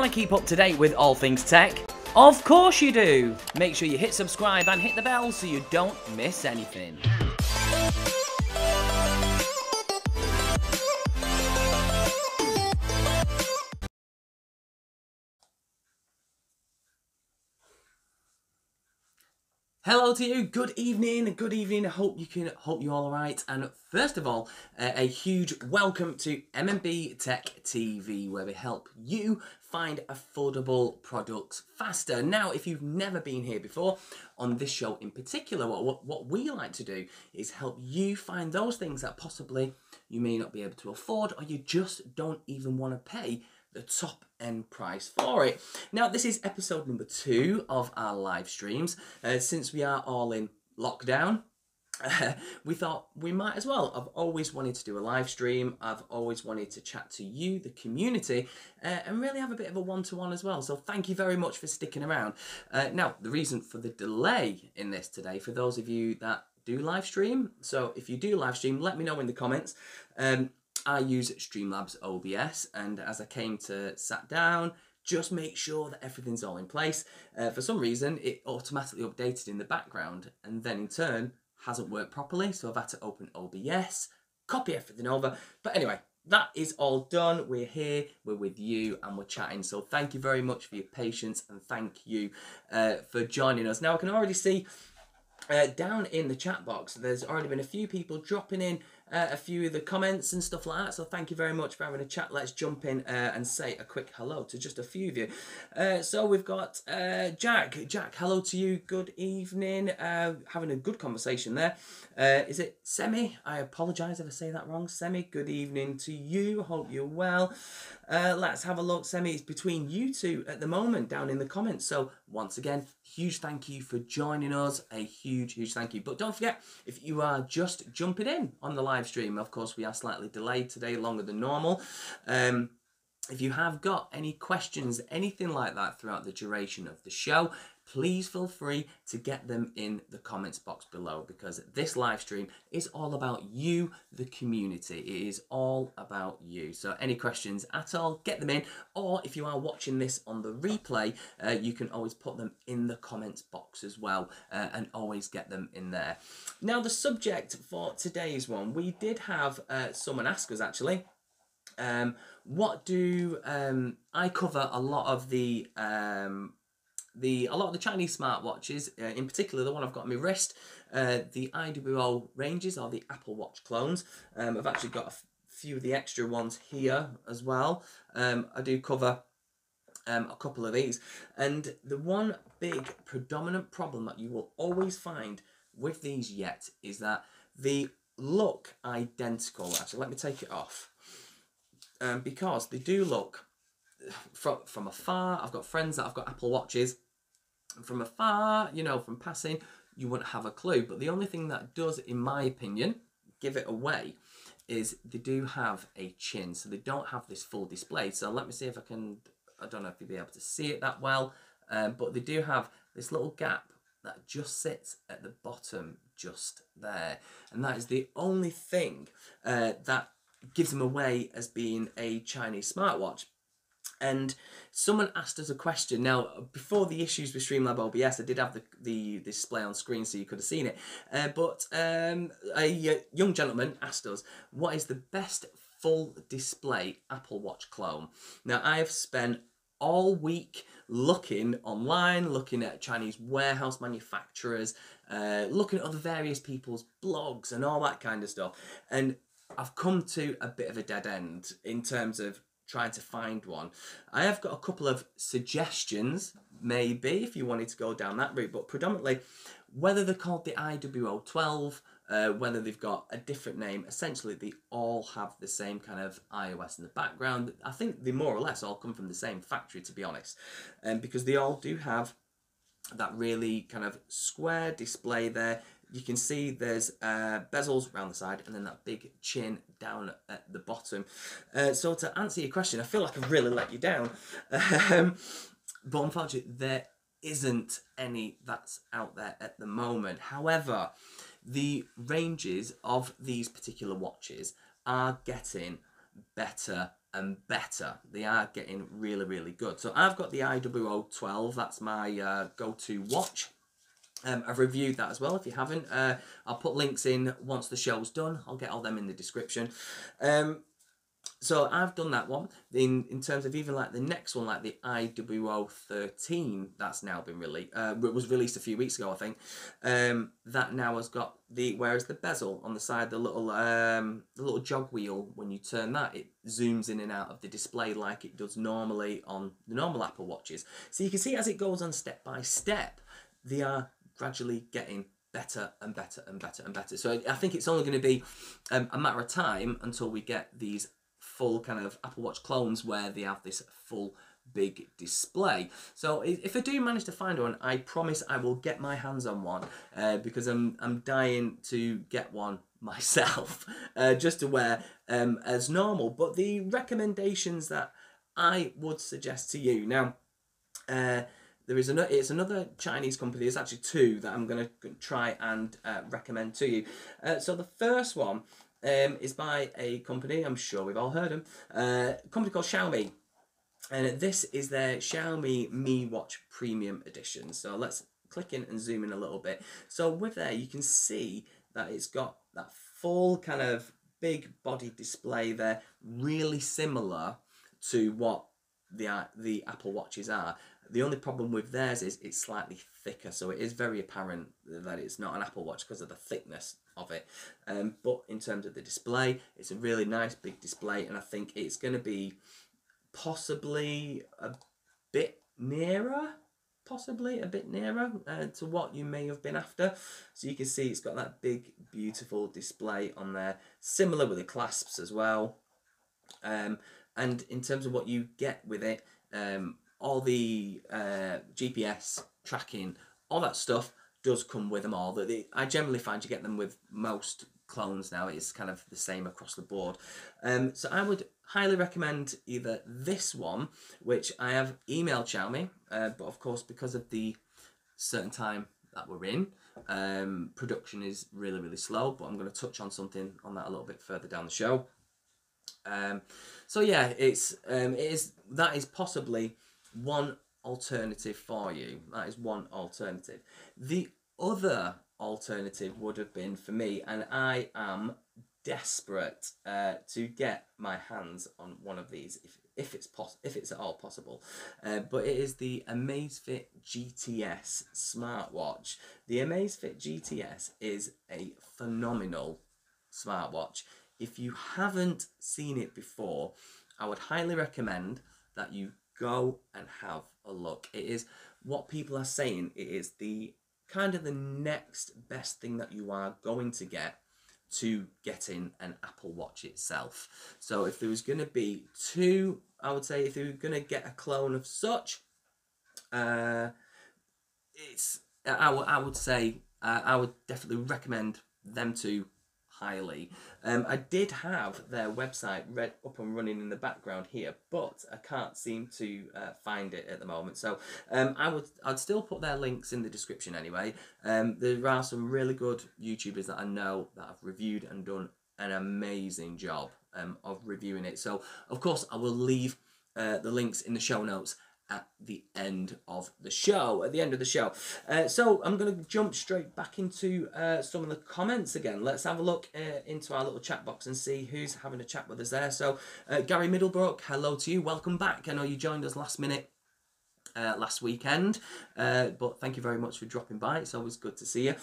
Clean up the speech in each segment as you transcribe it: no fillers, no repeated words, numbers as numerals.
want to keep up to date with all things tech? Of course you do! Make sure you hit subscribe and hit the bell so you don't miss anything. Hello to you, good evening, I hope you're all right. And first of all, a huge welcome to MMBTechTv, where we help you find affordable products faster. Now, if you've never been here before, on this show in particular, what we like to do is help you find those things that possibly you may not be able to afford, or you just don't even want to pay the top end price for it. Now, this is episode number 2 of our live streams. Since we are all in lockdown, we thought we might as well. I've always wanted to do a live stream. I've always wanted to chat to you, the community, and really have a bit of a one-to-one as well. So thank you very much for sticking around. Now, the reason for the delay in this today, for those of you that do live stream, so if you do live stream, let me know in the comments. I use Streamlabs OBS, and as I sat down, just make sure that everything's all in place. For some reason, it automatically updated in the background, and then in turn, hasn't worked properly, so I've had to open OBS, copy everything over. But anyway, that is all done. We're here, we're with you, and we're chatting. So thank you very much for your patience, and thank you for joining us. Now, I can already see down in the chat box, there's already been a few people dropping in a few of the comments and stuff like that, so thank you very much for having a chat. Let's jump in and say a quick hello to just a few of you. So we've got Jack, hello to you, good evening, having a good conversation there. Is it Semi? I apologise if I say that wrong. Semi, good evening to you, hope you're well. Let's have a look. Semi, it's between you two at the moment down in the comments, so once again, huge thank you for joining us, a huge thank you. But don't forget, if you are just jumping in on the live stream, of course we are slightly delayed today, longer than normal. If you have got any questions, anything like that throughout the duration of the show, please feel free to get them in the comments box below, because this live stream is all about you, the community. It is all about you. So any questions at all, get them in. Or if you are watching this on the replay, you can always put them in the comments box as well, and always get them in there. Now, the subject for today's one, we did have someone ask us actually, what do I cover a lot of the Chinese smartwatches, in particular the one I've got on my wrist, the IWO ranges, or the Apple Watch clones. I've actually got a few of the extra ones here as well. I do cover a couple of these, and the one big predominant problem that you will always find with these yet is that they look identical. Actually, let me take it off, because they do look from afar. I've got friends that have got Apple Watches. From afar, you know, from passing, you wouldn't have a clue. But the only thing that does, in my opinion, give it away is they do have a chin. So they don't have this full display. So let me see if I can, I don't know if you'll be able to see it that well, but they do have this little gap that just sits at the bottom just there. And that is the only thing that gives them away as being a Chinese smartwatch. And someone asked us a question. Now, before the issues with Streamlabs OBS, I did have the display on screen so you could have seen it. But a young gentleman asked us, what is the best full display Apple Watch clone? Now, I have spent all week looking online, looking at Chinese warehouse manufacturers, looking at other various people's blogs and all that kind of stuff. And I've come to a bit of a dead end in terms of trying to find one. I have got a couple of suggestions, maybe, if you wanted to go down that route, but predominantly, whether they're called the IWO12, whether they've got a different name, essentially they all have the same kind of iOS in the background. I think they more or less all come from the same factory, to be honest, because they all do have that really kind of square display there. You can see there's bezels around the side, and then that big chin down at the bottom. So to answer your question, I feel like I've really let you down. But unfortunately, there isn't any that's out there at the moment. However, the ranges of these particular watches are getting better and better. They are getting really, really good. So I've got the IWO12. That's my go-to watch. I've reviewed that as well. If you haven't, I'll put links in once the show's done. I'll get all them in the description. So I've done that one. In terms of even like the next one, like the IWO13, that's now been released. It was released a few weeks ago, I think. That now has got whereas the bezel on the side, the little jog wheel, when you turn that, it zooms in and out of the display like it does normally on the normal Apple Watches. So you can see as it goes on step by step, they are gradually getting better and better and better and better. So I think it's only going to be a matter of time until we get these full kind of Apple Watch clones where they have this full big display. So if I do manage to find one, I promise I will get my hands on one because I'm dying to get one myself just to wear as normal. But the recommendations that I would suggest to you now, it's another Chinese company. There's actually two that I'm going to try and recommend to you. So the first one is by a company, I'm sure we've all heard them, a company called Xiaomi. And this is their Xiaomi Mi Watch Premium Edition. So let's click in and zoom in a little bit. So with there, you can see that it's got that full kind of big body display there, really similar to what the Apple Watches are. The only problem with theirs is it's slightly thicker, so it is very apparent that it's not an Apple Watch because of the thickness of it. But in terms of the display, it's a really nice big display, and I think it's going to be possibly a bit nearer to what you may have been after. So you can see it's got that big, beautiful display on there, similar with the clasps as well. And in terms of what you get with it, all the GPS tracking, all that stuff does come with them all. I generally find you get them with most clones now. It's kind of the same across the board. So I would highly recommend either this one, which I have emailed Xiaomi, but of course because of the certain time that we're in, production is really, really slow, but I'm going to touch on something on that a little bit further down the show. So yeah, that is possibly one alternative for you. That is one alternative. The other alternative would have been for me, and I am desperate to get my hands on one of these if it's at all possible. But it is the Amazfit GTS smartwatch. The Amazfit GTS is a phenomenal smartwatch. If you haven't seen it before, I would highly recommend that you go and have a look. It is what people are saying. It is the kind of the next best thing that you are going to get to getting an Apple Watch itself. So if there was going to be two, I would say if you were going to get a clone of such, I would say I would definitely recommend them two highly. I did have their website up and running in the background here, but I can't seem to find it at the moment. So I'd still put their links in the description anyway. There are some really good YouTubers that I know that have reviewed and done an amazing job of reviewing it. So of course I will leave the links in the show notes at the end of the show. So I'm going to jump straight back into some of the comments again. Let's have a look into our little chat box and see who's having a chat with us there. So Gary Middlebrook, hello to you, welcome back. I know you joined us last minute last weekend, but thank you very much for dropping by. It's always good to see you.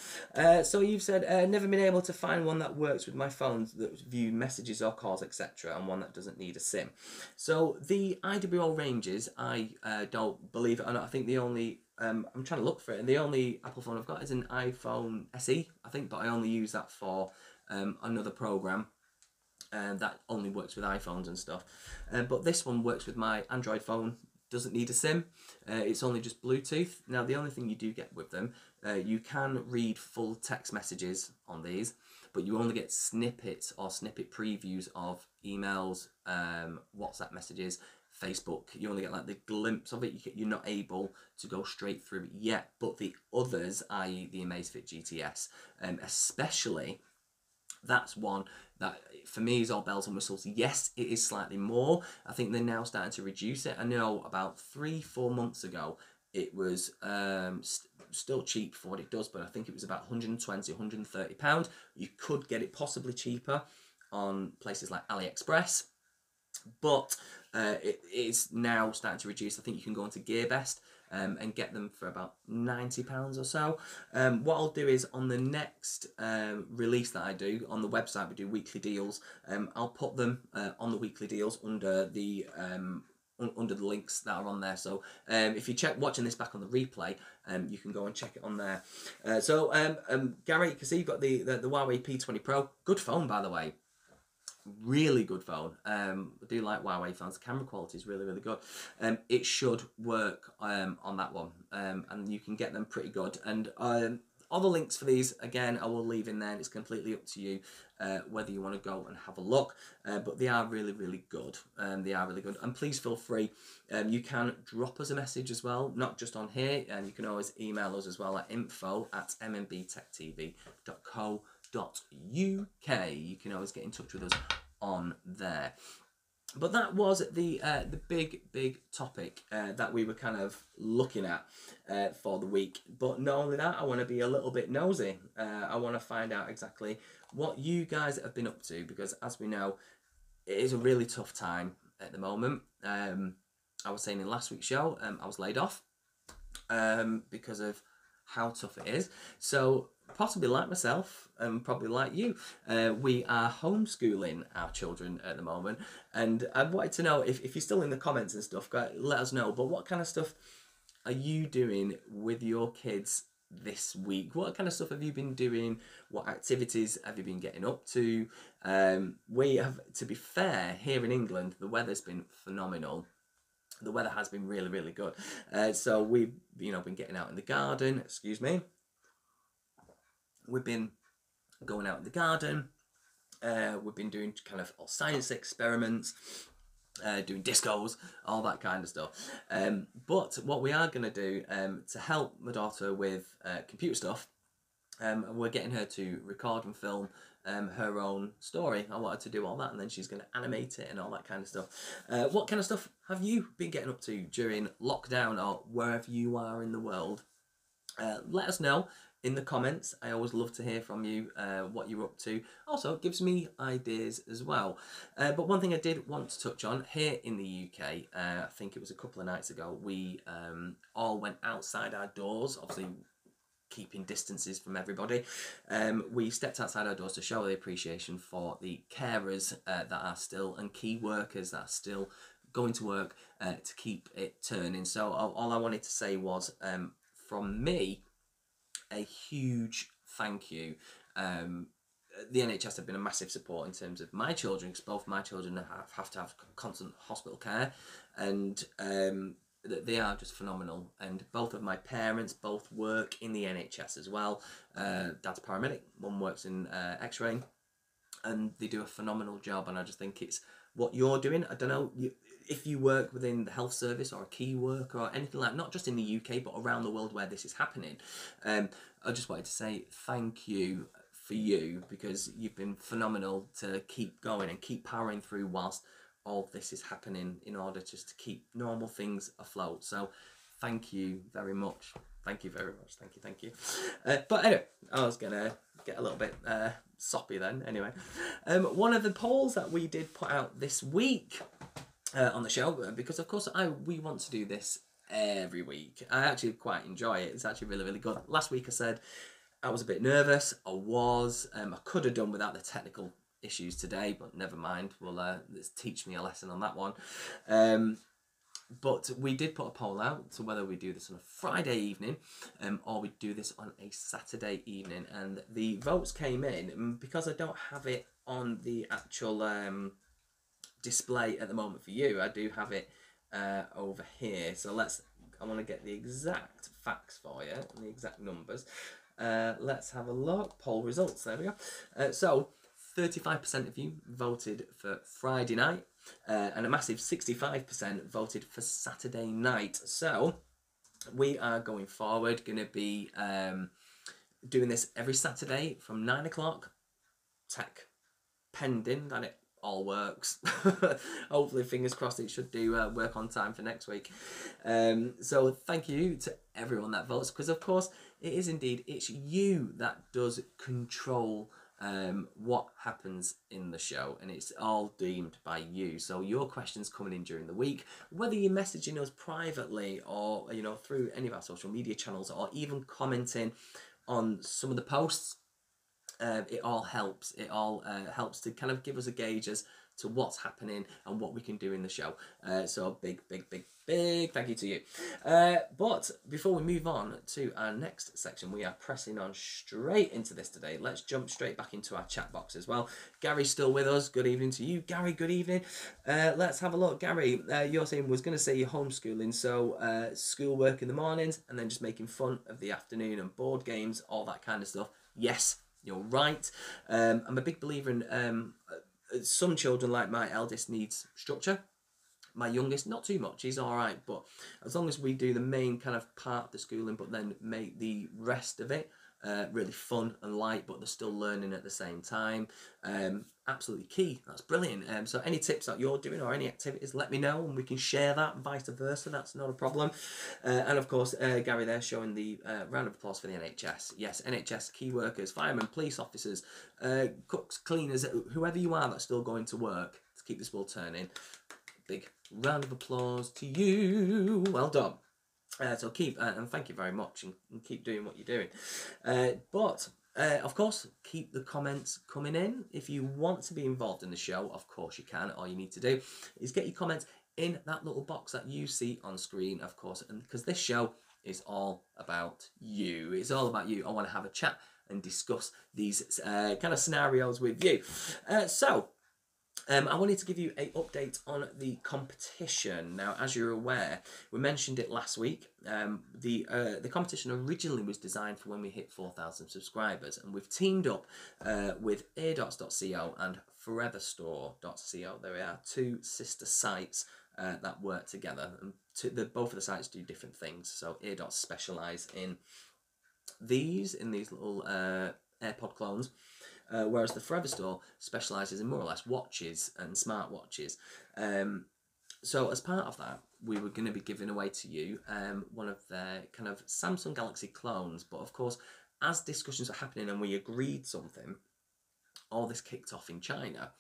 So you've said never been able to find one that works with my phone that view messages or calls, etc., and one that doesn't need a SIM. So the IWO ranges, I don't believe it or not, I think the only I'm trying to look for it, and the only Apple phone I've got is an iPhone SE, I think, but I only use that for another program that only works with iPhones and stuff. But this one works with my Android phone, doesn't need a SIM, it's only just Bluetooth. Now the only thing you do get with them, you can read full text messages on these, but you only get snippets or snippet previews of emails, WhatsApp messages, Facebook. You only get like the glimpse of it. You're not able to go straight through it yet, but the others, i.e. the Amazfit GTS, especially That's one that for me is all bells and whistles. Yes, it is slightly more. I think they're now starting to reduce it. I know about 3-4 months ago it was still cheap for what it does, but I think it was about £120-130. You could get it possibly cheaper on places like AliExpress, but it is now starting to reduce. I think you can go onto Gearbest and get them for about £90 or so. What I'll do is on the next release that I do on the website, we do weekly deals. I'll put them on the weekly deals under the links that are on there. So if you watching this back on the replay, you can go and check it on there. Gary, you can see you've got the Huawei P20 Pro. Good phone, by the way. Really good phone. I do like Huawei phones. The camera quality is really, really good. It should work on that one, and you can get them pretty good. And all the links for these, again, I will leave in there. It's completely up to you whether you want to go and have a look. But they are really, really good. They are really good. And please feel free. You can drop us a message as well, not just on here. And you can always email us as well at info@mmbtechtv.co.uk. You can always get in touch with us on there. But that was the big topic that we were kind of looking at for the week. But not only that, I want to be a little bit nosy. I want to find out exactly what you guys have been up to, because as we know, it is a really tough time at the moment. I was saying in last week's show, I was laid off because of how tough it is. So possibly like myself, and probably like you, we are homeschooling our children at the moment. And I wanted to know if you're still in the comments and stuff, let us know. But what kind of stuff are you doing with your kids this week? What kind of stuff have you been doing? What activities have you been getting up to? We have, to be fair, here in England, the weather's been phenomenal. The weather has been really, really good. So we've been getting out in the garden. Excuse me. We've been going out in the garden. We've been doing kind of all science experiments, doing discos, all that kind of stuff. But what we are going to do to help my daughter with computer stuff, we're getting her to record and film her own story. I wanted to do all that, and then she's going to animate it and all that kind of stuff. What kind of stuff have you been getting up to during lockdown or wherever you are in the world? Let us know in the comments. I always love to hear from you, what you're up to. Also, it gives me ideas as well. But one thing I did want to touch on, here in the UK, I think it was a couple of nights ago, we all went outside our doors, obviously keeping distances from everybody. We stepped outside our doors to show the appreciation for the carers that are still, and key workers that are still going to work to keep it turning. So all I wanted to say was, from me, a huge thank you. The NHS have been a massive support in terms of my children, because both my children have to have constant hospital care, and they are just phenomenal. And both of my parents both work in the NHS as well. Dad's a paramedic, mum works in X-ray, and they do a phenomenal job. And I just think it's what you're doing. I don't know if you work within the health service or a key worker or anything like that, not just in the UK but around the world where this is happening. I just wanted to say thank you for you, because you've been phenomenal to keep going and keep powering through whilst all this is happening, in order just to keep normal things afloat. So thank you very much. Thank you very much. Thank you. But anyway, I was gonna get a little bit soppy then. Anyway, one of the polls that we did put out this week on the show, because of course we want to do this every week. I actually quite enjoy it. It's actually really, really good. Last week I said I was a bit nervous. I could have done without the technical issues today, but never mind. Let's teach me a lesson on that one. But we did put a poll out to whether we do this on a Friday evening or we do this on a Saturday evening, and the votes came in. Because I don't have it on the actual display at the moment for you, I do have it over here. So I want to get the exact facts for you and the exact numbers. Let's have a look. Poll results, there we go. So 35% of you voted for Friday night, and a massive 65% voted for Saturday night. So we are going forward, going to be doing this every Saturday from 9 o'clock tech pending that it all works. Hopefully, fingers crossed, it should do work on time for next week. So thank you to everyone that votes, because of course it is indeed, it's you that does control what happens in the show, and it's all deemed by you. So your questions coming in during the week, whether you're messaging us privately or, you know, through any of our social media channels, or even commenting on some of the posts, it all helps. It all helps to kind of give us a gauge as to what's happening and what we can do in the show. So big thank you to you. But before we move on to our next section, we are pressing on straight into this today. Let's jump straight back into our chat box as well. Gary's still with us. Good evening to you, Gary. Good evening. Let's have a look. Gary, you're saying, was going to say you're homeschooling, so schoolwork in the mornings and then just making fun of the afternoon and board games, all that kind of stuff. Yes, you're right. I'm a big believer in some children, like my eldest, needs structure. My youngest, not too much, he's all right, but as long as we do the main kind of part of the schooling, but then make the rest of it really fun and light, but they're still learning at the same time, absolutely key. That's brilliant. So any tips that you're doing or any activities, let me know and we can share that, and vice versa. That's not a problem. And of course, Gary there showing the round of applause for the NHS. Yes, NHS key workers, firemen, police officers, cooks, cleaners, whoever you are that's still going to work to keep this world turning. Big round of applause to you. Well done. So keep, and thank you very much, and keep doing what you're doing. But of course, keep the comments coming in. If you want to be involved in the show, of course you can. All you need to do is get your comments in that little box that you see on screen, of course, and because this show is all about you. It's all about you. I want to have a chat and discuss these kind of scenarios with you. I wanted to give you an update on the competition. Now, as you're aware, we mentioned it last week. The competition originally was designed for when we hit 4,000 subscribers, and we've teamed up with eardots.co and foreverstore.co. There are two sister sites that work together, and both of the sites do different things. So eardots specialise in these little AirPod clones. Whereas the Forever Store specialises in more or less watches and smartwatches. So as part of that, we were going to be giving away to you one of their kind of Samsung Galaxy clones. But of course, as discussions are happening and we agreed something, all this kicked off in China,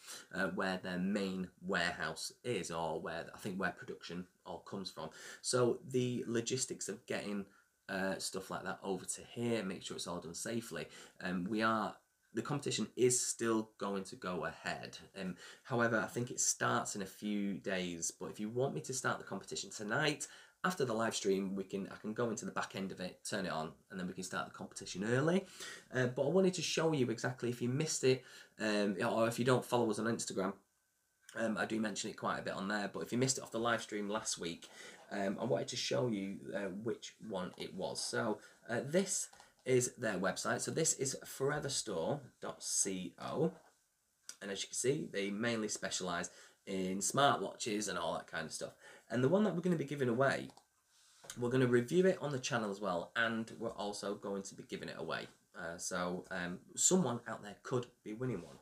where their main warehouse is, or where production all comes from. So the logistics of getting stuff like that over to here, make sure it's all done safely. The competition is still going to go ahead. However, I think it starts in a few days. But if you want me to start the competition tonight, after the live stream, I can go into the back end of it, turn it on, and then we can start the competition early. But I wanted to show you exactly, if you missed it, or if you don't follow us on Instagram, I do mention it quite a bit on there. But if you missed it off the live stream last week, I wanted to show you which one it was. So this is their website. So this is foreverstore.co, and as you can see, they mainly specialise in smartwatches and all that kind of stuff. And the one that we're going to be giving away, we're going to review it on the channel as well, and we're also going to be giving it away. So someone out there could be winning one.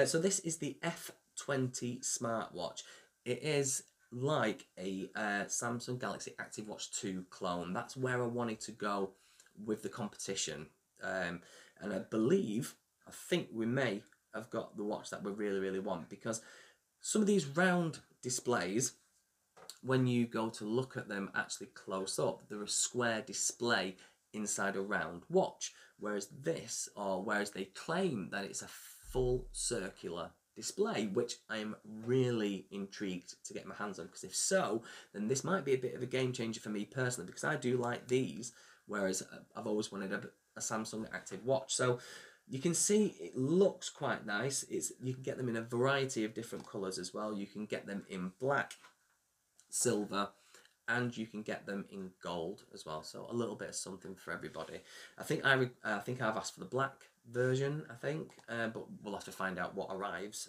So this is the F20 smartwatch. It is like a Samsung Galaxy Active Watch 2 clone. That's where I wanted to go with the competition, and I think we may have got the watch that we really want, because some of these round displays, when you go to look at them actually close up, they're a square display inside a round watch, whereas they claim that it's a full circular display, which I'm really intrigued to get my hands on, because if so, then this might be a bit of a game changer for me personally, because I do like these, whereas I've always wanted a Samsung Active Watch. So you can see it looks quite nice. You can get them in a variety of different colours as well. You can get them in black, silver, and you can get them in gold as well. So a little bit of something for everybody. I think I've asked for the black version, but we'll have to find out what arrives.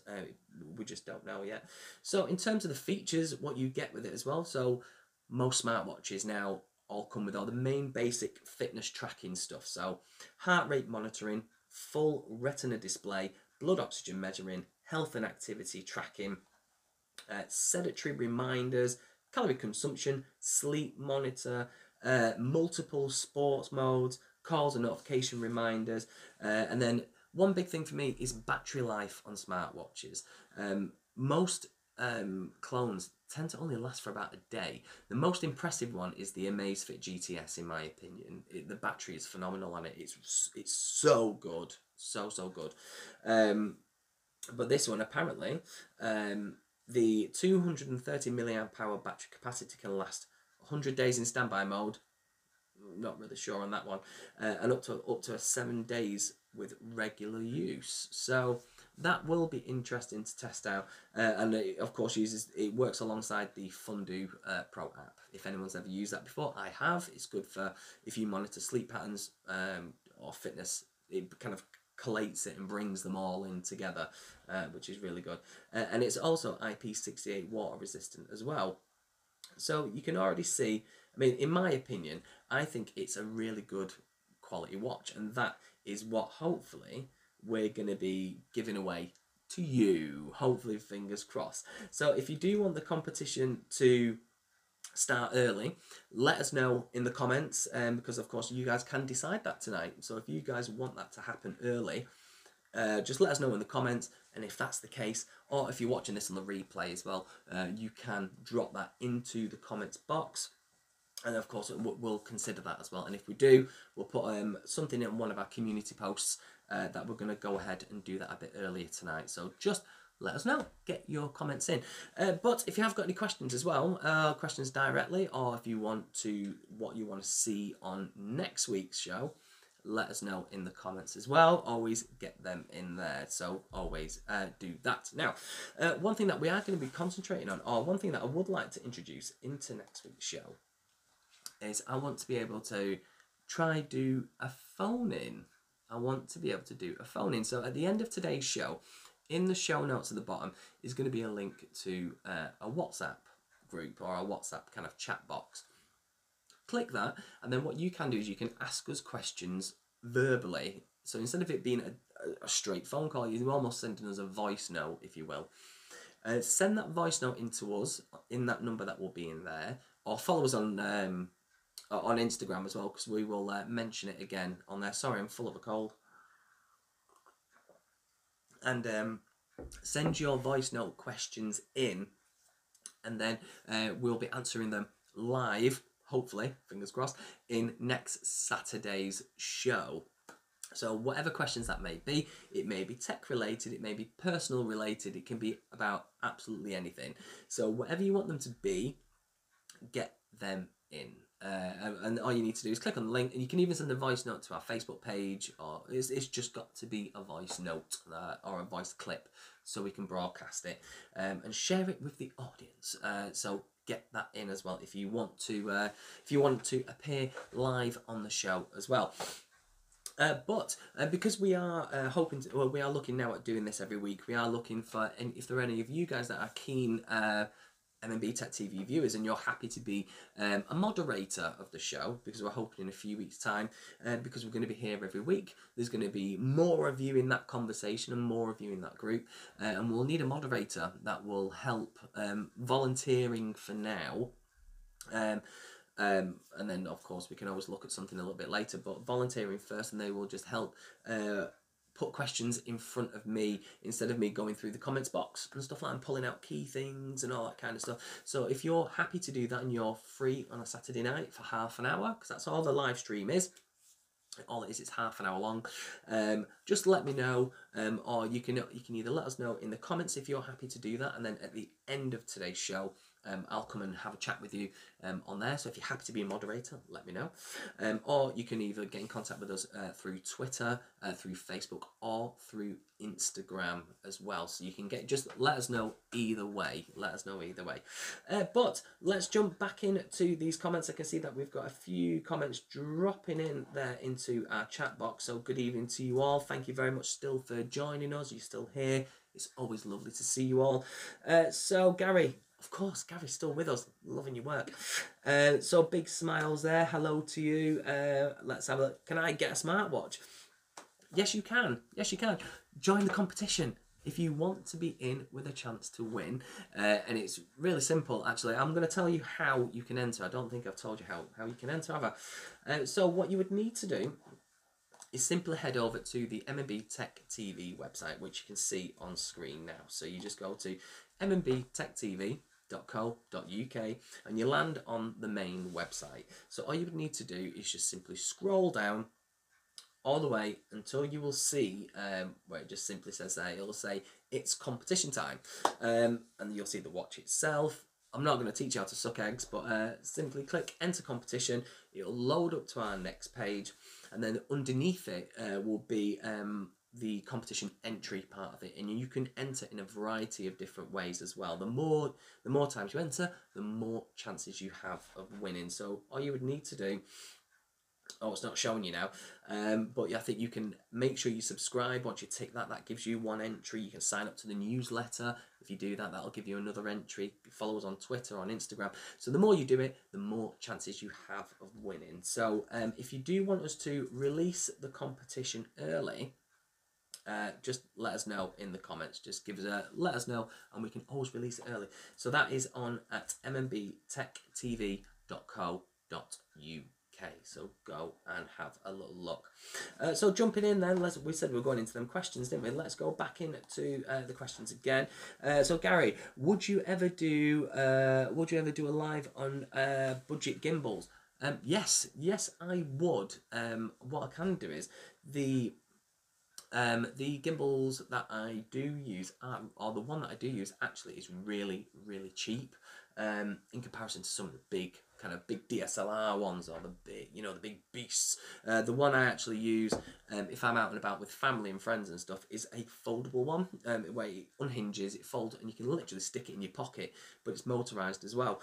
We just don't know yet. So in terms of the features, what you get with it as well. So most smartwatches now all come with all the main basic fitness tracking stuff. So heart rate monitoring, full retina display, blood oxygen measuring, health and activity tracking, sedentary reminders, calorie consumption, sleep monitor, multiple sports modes, calls and notification reminders, and then one big thing for me is battery life on smartwatches. Most clones tend to only last for about a day. The most impressive one is the Amazfit GTS, in my opinion. The battery is phenomenal on it. It's so good, so good. But this one apparently, the 230 milliamp hour battery capacity can last 100 days in standby mode. Not really sure on that one, and up to 7 days with regular use. So that will be interesting to test out, and it, of course, it works alongside the Fundu Pro app. If anyone's ever used that before, I have. It's good for if you monitor sleep patterns or fitness. It kind of collates it and brings them all in together, which is really good. And it's also IP68 water resistant as well. So you can already see, I mean, in my opinion, I think it's a really good quality watch, and that is what hopefully we're going to be giving away to you. Hopefully, fingers crossed. So if you do want the competition to start early, let us know in the comments, because of course you guys can decide that tonight. So if you guys want that to happen early, just let us know in the comments, and if that's the case, or if you're watching this on the replay as well, you can drop that into the comments box, and of course we'll consider that as well. And if we do, we'll put something in one of our community posts that we're going to go ahead and do that a bit earlier tonight. So just let us know, get your comments in. But if you have got any questions as well, questions directly, or if you want to, what you want to see on next week's show, let us know in the comments as well. Always get them in there, so always do that. Now, one thing that we are going to be concentrating on, or one thing that I would like to introduce into next week's show, is I want to be able to try do a phone-in. I want to be able to do a phone-in. So at the end of today's show, in the show notes at the bottom, is going to be a link to a WhatsApp group or a WhatsApp kind of chat box. Click that, and then what you can do is you can ask us questions verbally. So instead of it being a straight phone call, you're almost sending us a voice note, if you will. Send that voice note into us in that number that will be in there, or follow us on Instagram as well, because we will mention it again on there. Sorry, I'm full of a cold. And send your voice note questions in, and then we'll be answering them live, hopefully, fingers crossed, in next Saturday's show. So whatever questions that may be, it may be tech related, it may be personal related, it can be about absolutely anything. So whatever you want them to be, get them in. And all you need to do is click on the link, and you can even send a voice note to our Facebook page, or it's just got to be a voice note or a voice clip, so we can broadcast it and share it with the audience. So get that in as well if you want to appear live on the show as well. But because we are we are looking now at doing this every week, we are looking for, and if there are any of you guys that are keen MMBTechTv viewers, and you're happy to be a moderator of the show, because we're hoping in a few weeks' time, because we're going to be here every week, there's going to be more of you in that conversation and more of you in that group, and we'll need a moderator that will help volunteering for now. And then, of course, we can always look at something a little bit later, but volunteering first, and they will just help put questions in front of me instead of me going through the comments box and stuff like that, and pulling out key things and all that kind of stuff. So if you're happy to do that and you're free on a Saturday night for half an hour, because that's all the live stream is, all it is, it's half an hour long, just let me know, or you can either let us know in the comments if you're happy to do that, and then at the end of today's show, I'll come and have a chat with you on there. So if you're happy to be a moderator, let me know. Or you can either get in contact with us through Twitter, through Facebook, or through Instagram as well. So you can just let us know either way. But let's jump back into these comments. I can see that we've got a few comments dropping in there into our chat box. So good evening to you all. Thank you very much still for joining us. You're still here. It's always lovely to see you all. So Gary, of course, Gary's still with us, loving your work. So big smiles there. Hello to you. Let's have a look. Can I get a smartwatch? Yes, you can. Yes, you can. Join the competition if you want to be in with a chance to win. And it's really simple, actually. I'm going to tell you how you can enter. I don't think I've told you how you can enter, have I? So what you would need to do is simply head over to the MMBTechTv website, which you can see on screen now. So you just go to MMBTechTv.co.uk and you land on the main website. So all you would need to do is just simply scroll down all the way until you will see where it just simply says there, it'll say it's competition time, and you'll see the watch itself. I'm not going to teach you how to suck eggs, but simply click enter competition. It'll load up to our next page, and then underneath it will be the competition entry part of it, and you can enter in a variety of different ways as well. The more times you enter, the more chances you have of winning. So all you would need to do, oh, it's not showing you now, but I think you can make sure you subscribe. Once you tick that, that gives you one entry. You can sign up to the newsletter. If you do that, that'll give you another entry. Follow us on Twitter, on Instagram. So the more you do it, the more chances you have of winning. So if you do want us to release the competition early, just let us know in the comments. Just let us know, and we can always release it early. So that is on at mmbtechtv.co.uk. So go and have a little look. So jumping in then, we said we were going into them questions, didn't we? Let's go back into the questions again. So Gary, would you ever do a live on budget gimbals? Yes, I would. What I can do is the gimbals that I do use, or the one that I do use, actually is really cheap in comparison to some of the big DSLR ones, or the big beasts. The one I actually use if I'm out and about with family and friends and stuff is a foldable one, where it unhinges, it folds, and you can literally stick it in your pocket, but it's motorised as well.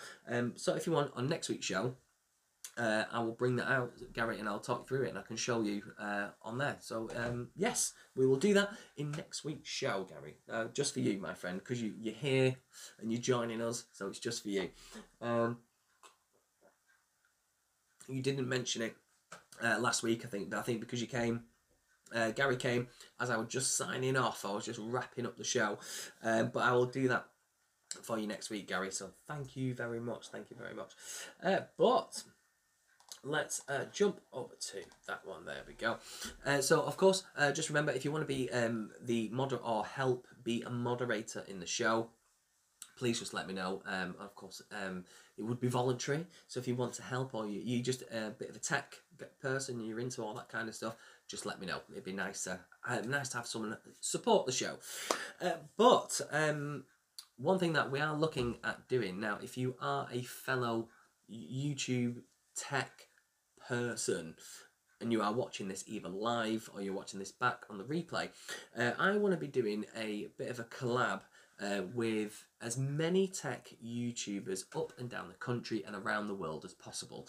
So if you want, on next week's show, I will bring that out, Gary, and I'll talk you through it, and I can show you on there. So yes, we will do that in next week's show, Gary. Just for you, my friend, because you're here and you're joining us, so it's just for you. You didn't mention it last week, I think because you came. Gary came as I was just signing off. I was just wrapping up the show, but I will do that for you next week, Gary. So thank you very much. But let's jump over to that one. There we go. So of course, just remember, if you want to be the moderator or help be a moderator in the show, please just let me know. Of course, it would be voluntary. So if you want to help, or you just a bit of a tech person, you're into all that kind of stuff, just let me know. It'd be nice to have someone support the show. But one thing that we are looking at doing now, if you are a fellow YouTube tech person and you are watching this either live or you're watching this back on the replay, I want to be doing a bit of a collab with as many tech YouTubers up and down the country and around the world as possible.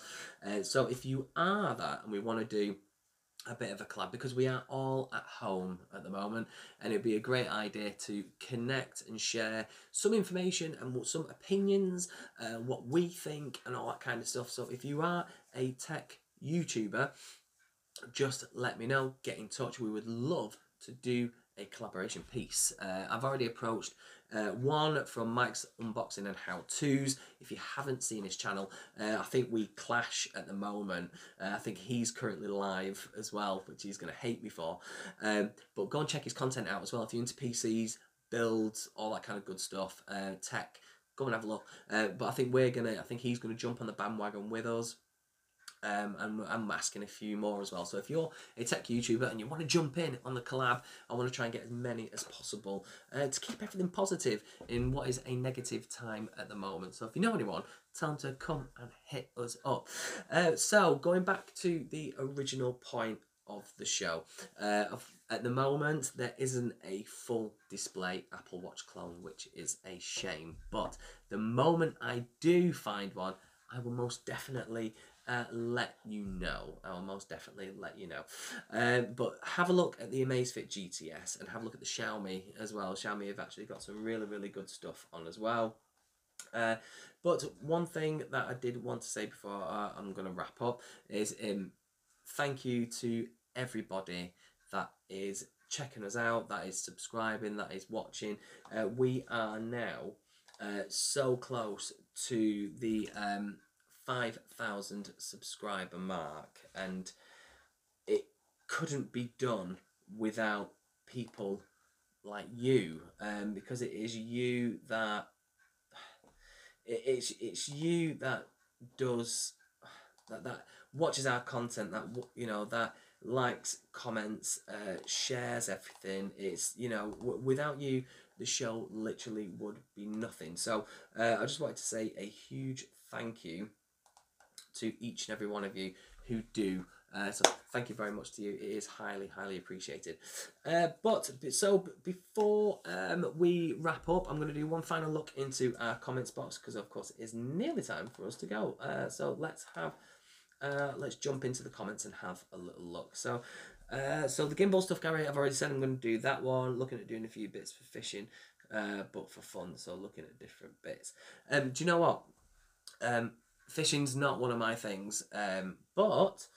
So if you are that, and we want to do a bit of a collab, because we are all at home at the moment, and it'd be a great idea to connect and share some information and some opinions, what we think and all that kind of stuff. So if you are a tech YouTuber, just let me know, get in touch. We would love to do a collaboration piece. I've already approached one from Mike's Unboxing and How-Tos. If you haven't seen his channel, I think we clash at the moment. I think he's currently live as well, which he's going to hate me for. But go and check his content out as well. If you're into PCs, builds, all that kind of good stuff, tech, go and have a look. But I think he's going to jump on the bandwagon with us. And I'm asking a few more as well. So if you're a tech YouTuber and you want to jump in on the collab, I want to try and get as many as possible to keep everything positive in what is a negative time at the moment. So if you know anyone, tell them to come and hit us up. So going back to the original point of the show, at the moment there isn't a full display Apple Watch clone, which is a shame. But the moment I do find one, I will most definitely let you know. But have a look at the Amazfit GTS and have a look at the Xiaomi as well. Xiaomi have actually got some really good stuff on as well. But one thing that I did want to say before I'm going to wrap up is thank you to everybody that is checking us out, that is subscribing, that is watching. We are now so close to the 5,000 subscriber mark, and it couldn't be done without people like you, because it is you that it's you that does that watches our content, that that likes, comments, shares everything. It's without you the show literally would be nothing. So I just wanted to say a huge thank you to each and every one of you who do. So thank you very much to you. It is highly, highly appreciated. But before we wrap up, I'm going to do one final look into our comments box, because of course it is nearly time for us to go. So let's jump into the comments and have a little look. So the gimbal stuff, Gary, I've already said I'm going to do that one. Looking at doing a few bits for fishing, but for fun. So looking at different bits. Do you know what? Fishing's not one of my things, but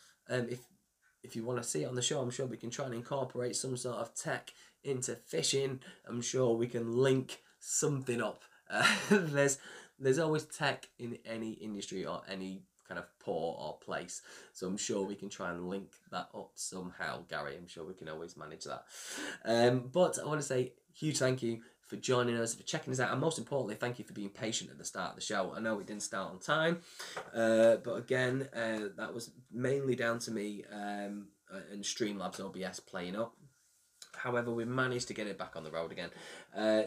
if you want to see it on the show, I'm sure we can try and incorporate some sort of tech into fishing. I'm sure we can link something up. There's always tech in any industry or any kind of port or place, so I'm sure we can try and link that up somehow, Gary. I'm sure we can always manage that. But I want to say huge thank you for joining us, for checking us out, and most importantly, thank you for being patient at the start of the show. I know it didn't start on time, but again, that was mainly down to me and Streamlabs OBS playing up. However, we managed to get it back on the road again.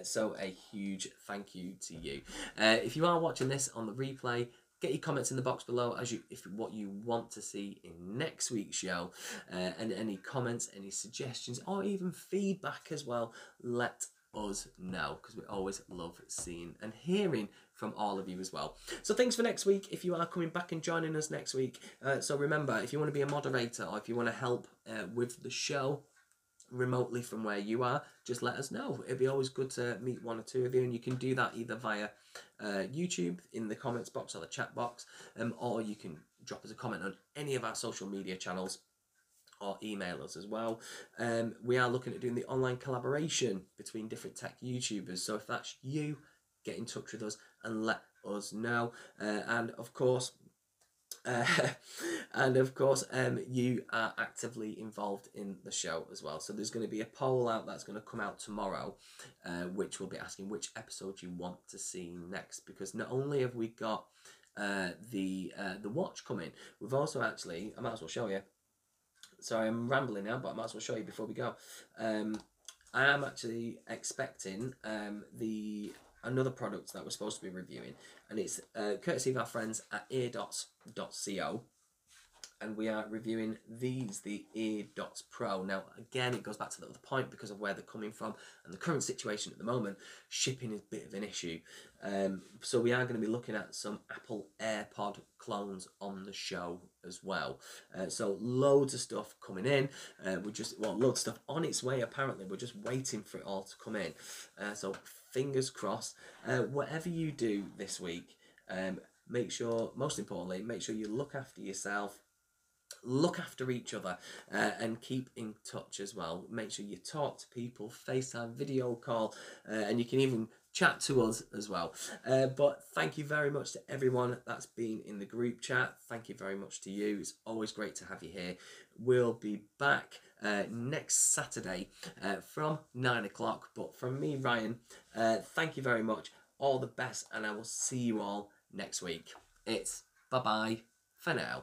So a huge thank you to you. If you are watching this on the replay, get your comments in the box below if what you want to see in next week's show, and any comments, any suggestions, or even feedback as well. Let us know, because we always love seeing and hearing from all of you as well. So things for next week, if you are coming back and joining us next week. So remember, if you want to be a moderator, or if you want to help with the show remotely from where you are, just let us know. It'd be always good to meet one or two of you, and you can do that either via YouTube in the comments box or the chat box, or you can drop us a comment on any of our social media channels, or email us as well. We are looking at doing the online collaboration between different tech YouTubers, so if that's you, get in touch with us and let us know. And of course, you are actively involved in the show as well. So there's going to be a poll out that's going to come out tomorrow, which will be asking which episode you want to see next. Because not only have we got the watch coming, we've also actually, I might as well show you. Sorry, I'm rambling now, but I might as well show you before we go. I am actually expecting another product that we're supposed to be reviewing, and it's courtesy of our friends at eardots.co, and we are reviewing the eardots Pro. Now again, it goes back to the point, because of where they're coming from and the current situation at the moment. Shipping is a bit of an issue, so we are going to be looking at some Apple AirPod clones on the show as well. So loads of stuff coming in. Loads of stuff on its way apparently. We're just waiting for it all to come in. So fingers crossed. Whatever you do this week, most importantly, make sure you look after yourself, look after each other, and keep in touch as well. Make sure you talk to people, FaceTime, video call, and you can even chat to us as well. But thank you very much to everyone that's been in the group chat. Thank you very much to you. It's always great to have you here. We'll be back next Saturday from 9 o'clock. But from me, Ryan, thank you very much. All the best, and I will see you all next week. It's bye-bye for now.